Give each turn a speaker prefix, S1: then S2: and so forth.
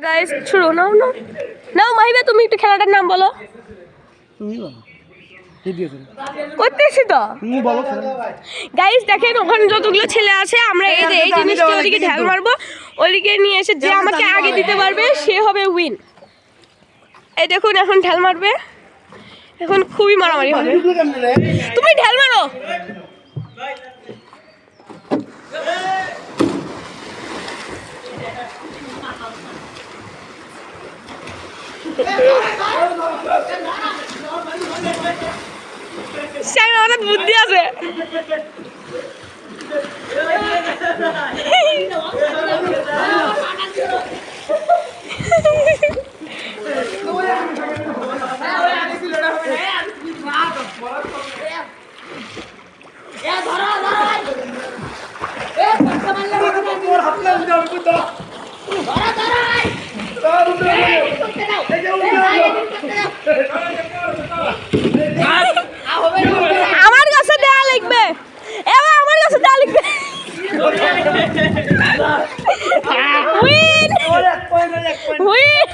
S1: guys শুরু নাও নাও নাও মাহিবা তুমি একটু খেলাটার নাম বলো
S2: তুমি বলো কি দিয়েছো
S1: করতেছি তো
S2: তুমি বলো
S1: গাইস দেখেন ওখানে যতগুলো ছেলে আছে আমরা এই যে এই জিনিসটা ওদিকে ঢাল মারবো ওদিকে নিয়ে এসে যে আমাকে আগে দিতে পারবে সে হবে উইন এই দেখুন এখন ঢাল মারবে এখন খুবই মারামারি হবে তুমি ঢাল মারো অনেক বুদ্ধি আছে আমার কাছে দেয়া লিখবে এবার আমার কাছে দেয়া লিখবে উইন উইন